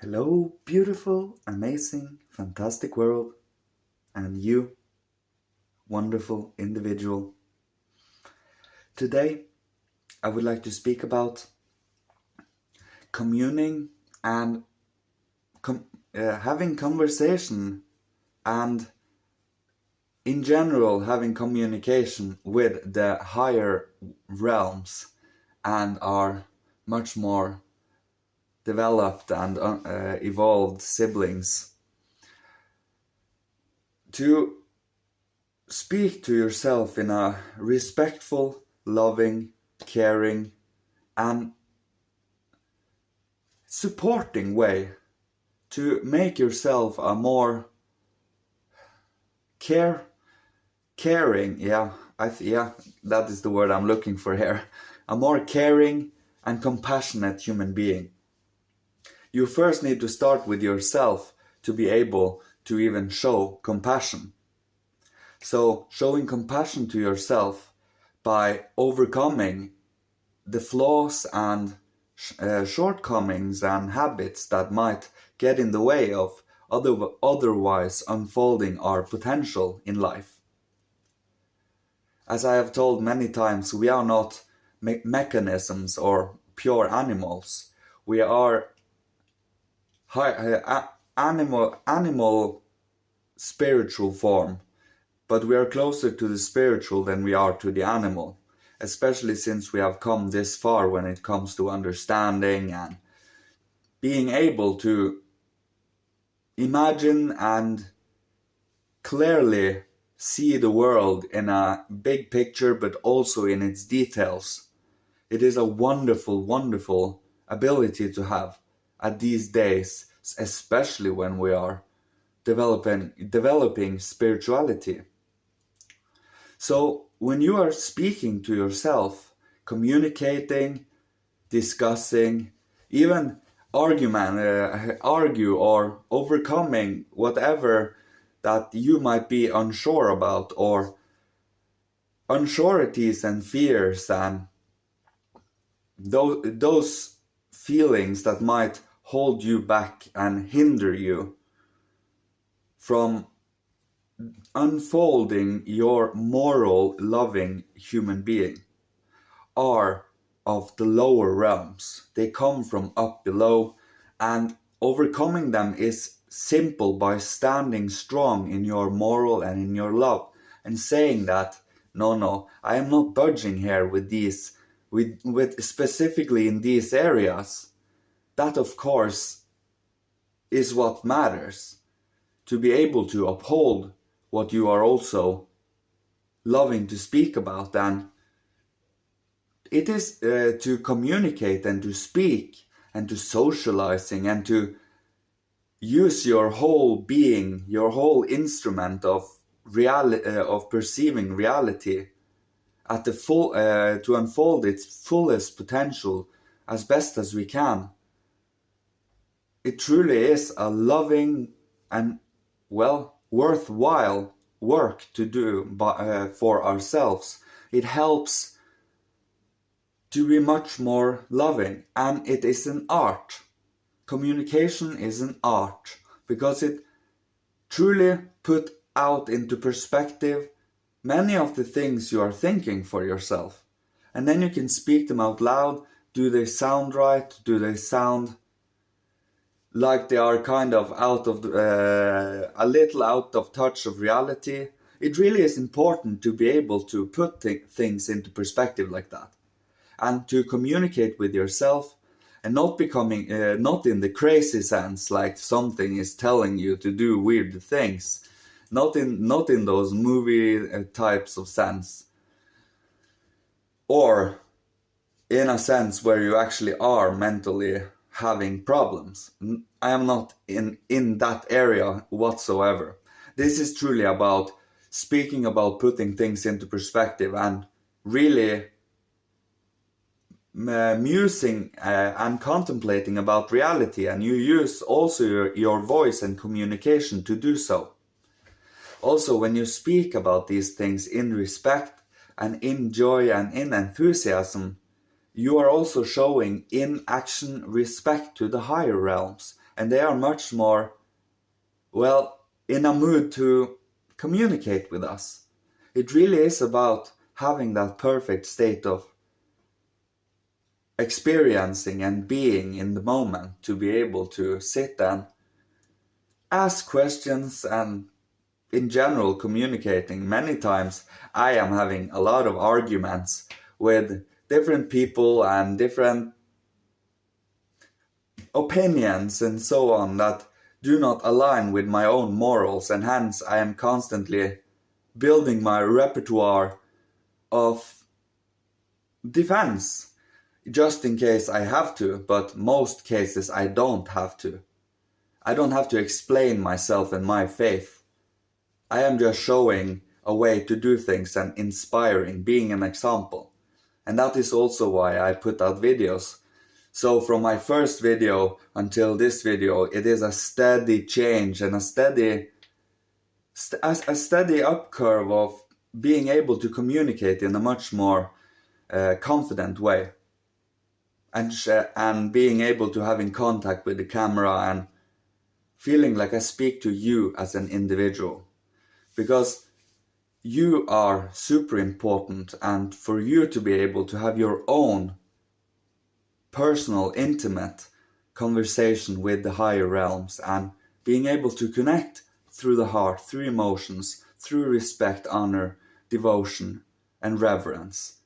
Hello, beautiful, amazing, fantastic world, and you, wonderful individual. Today, I would like to speak about communing and having conversation and, in general, having communication with the higher realms and our much more developed and evolved siblings. To speak to yourself in a respectful, loving, caring, and supporting way, to make yourself a more caring, that is the word I'm looking for here, a more caring and compassionate human being. You first need to start with yourself to be able to even show compassion. So showing compassion to yourself by overcoming the flaws and shortcomings and habits that might get in the way of otherwise unfolding our potential in life. As I have told many times, we are not mechanisms or pure animals. We are animal spiritual form, but we are closer to the spiritual than we are to the animal, especially since we have come this far when it comes to understanding and being able to imagine and clearly see the world in a big picture, but also in its details. It is a wonderful, wonderful ability to have at these days, especially when we are developing spirituality. So when you are speaking to yourself, communicating, discussing, even argue or overcoming whatever that you might be unsure about, or unsureties and fears and those feelings that might hold you back and hinder you from unfolding your moral, loving human being, are of the lower realms. They come from up below, and overcoming them is simple by standing strong in your moral and in your love and saying that no, I am not budging here with these, with specifically in these areas. That of course is what matters, to be able to uphold what you are also loving to speak about. And it is to communicate and to speak and to socializing and to use your whole being, your whole instrument of perceiving reality at the full, to unfold its fullest potential as best as we can. It truly is a loving and, well, worthwhile work to do for ourselves. It helps to be much more loving, and it is an art. Communication is an art because it truly put out into perspective many of the things you are thinking for yourself, and then you can speak them out loud. Do they sound right? Do they sound like they are kind of out of a little out of touch of reality? It really is important to be able to put things into perspective like that, and to communicate with yourself, and not becoming not in the crazy sense, like something is telling you to do weird things, not in those movie types of sense, or in a sense where you actually are mentally having problems. I am not in that area whatsoever. This is truly about speaking about putting things into perspective and really musing and contemplating about reality, and you use also your voice and communication to do so. Also, when you speak about these things in respect and in joy and in enthusiasm, you are also showing in action respect to the higher realms and they are much more, well, in a mood to communicate with us. It really is about having that perfect state of experiencing and being in the moment, to be able to sit and ask questions and in general communicating. Many times I am having a lot of arguments with different people and different opinions and so on that do not align with my own morals, and hence I am constantly building my repertoire of defense just in case I have to, but most cases I don't have to. I don't have to explain myself and my faith. I am just showing a way to do things and inspiring, being an example. And that is also why I put out videos. So from my first video until this video, it is a steady change and a steady up curve of being able to communicate in a much more confident way. And being able to have in contact with the camera and feeling like I speak to you as an individual. Because you are super important, and for you to be able to have your own personal, intimate conversation with the higher realms and being able to connect through the heart, through emotions, through respect, honor, devotion, and reverence.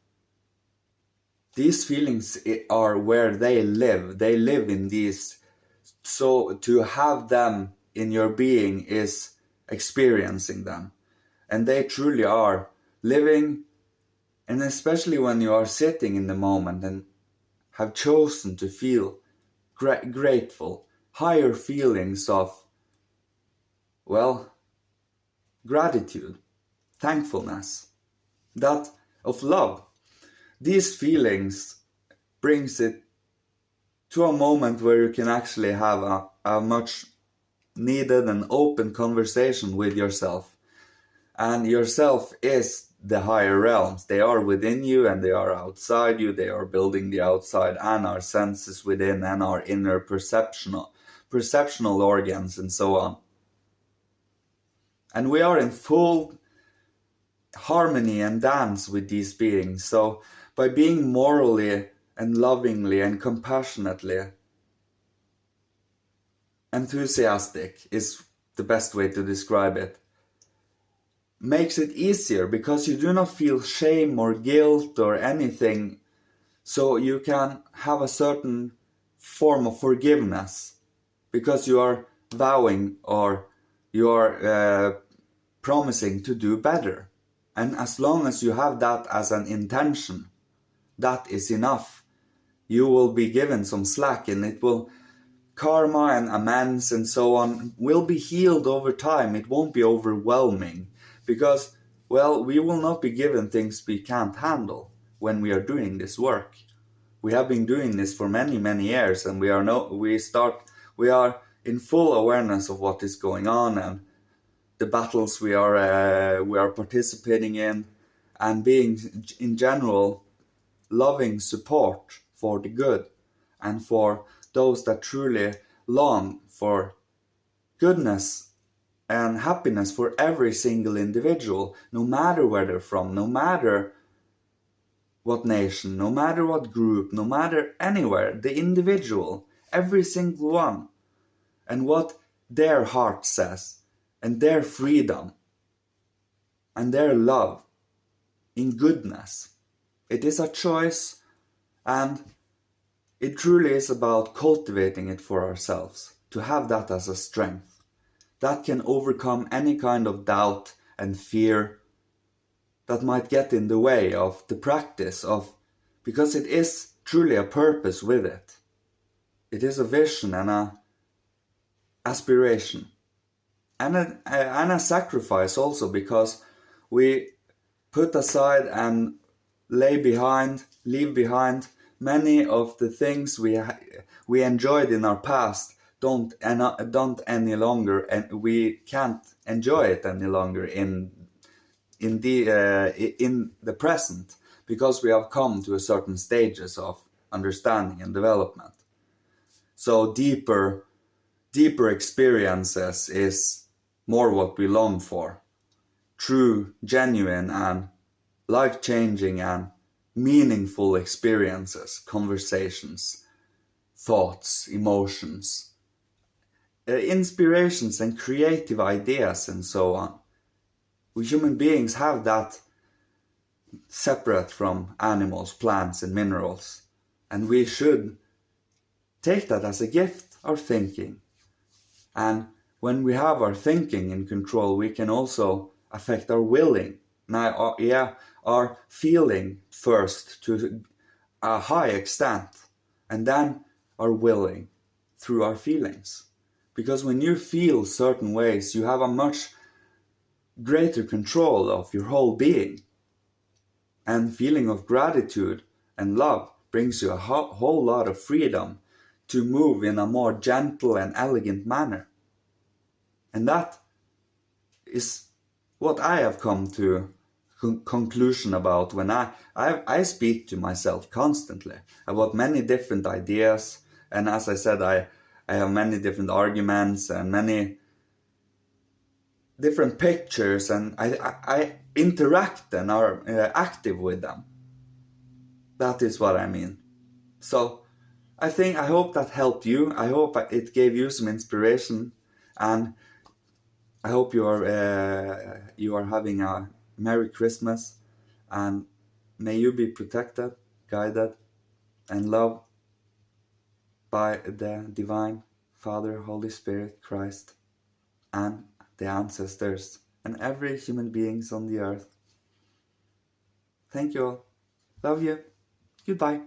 These feelings are where they live. They live in these. So to have them in your being is experiencing them. And they truly are living, and especially when you are sitting in the moment and have chosen to feel grateful, higher feelings of, well, gratitude, thankfulness, that of love. These feelings brings it to a moment where you can actually have a much needed and open conversation with yourself. And yourself is the higher realms. They are within you and they are outside you. They are building the outside and our senses within and our inner perceptional organs and so on. And we are in full harmony and dance with these beings. So by being morally and lovingly and compassionately enthusiastic is the best way to describe it, makes it easier because you do not feel shame or guilt or anything. So you can have a certain form of forgiveness because you are vowing or you are promising to do better. And as long as you have that as an intention, that is enough. You will be given some slack, and it will, karma and amends and so on will be healed over time. It won't be overwhelming because, well, we will not be given things we can't handle when we are doing this work. We have been doing this for many, many years, and we are in full awareness of what is going on and the battles we are participating in, and being in general loving support for the good and for those that truly long for goodness and happiness for every single individual, no matter where they're from, no matter what nation, no matter what group, no matter anywhere, the individual, every single one, and what their heart says, and their freedom, and their love in goodness. It is a choice, and it truly is about cultivating it for ourselves, to have that as a strength. That can overcome any kind of doubt and fear that might get in the way of the practice of, because it is truly a purpose with it. It is a vision and a aspiration. And a sacrifice also, because we put aside and leave behind many of the things we enjoyed in our past. Don't any longer, and we can't enjoy it any longer in the present, because we have come to a certain stages of understanding and development. So deeper deeper experiences is more what we long for. True, genuine, and life-changing and meaningful experiences, conversations, thoughts, emotions, inspirations and creative ideas and so on. We human beings have that separate from animals, plants and minerals. And we should take that as a gift, our thinking. And when we have our thinking in control, we can also affect our willing. Now, our feeling first to a high extent, and then our willing through our feelings. Because when you feel certain ways, you have a much greater control of your whole being. And feeling of gratitude and love brings you a whole lot of freedom to move in a more gentle and elegant manner. And that is what I have come to conclusion about when I speak to myself constantly about many different ideas. And as I said, I have many different arguments and many different pictures, and I interact and are active with them. That is what I mean. So I hope that helped you. I hope it gave you some inspiration, and I hope you are having a Merry Christmas, and may you be protected, guided, and loved by the Divine Father, Holy Spirit, Christ, and the ancestors, and every human beings on the earth. Thank you all. Love you. Goodbye.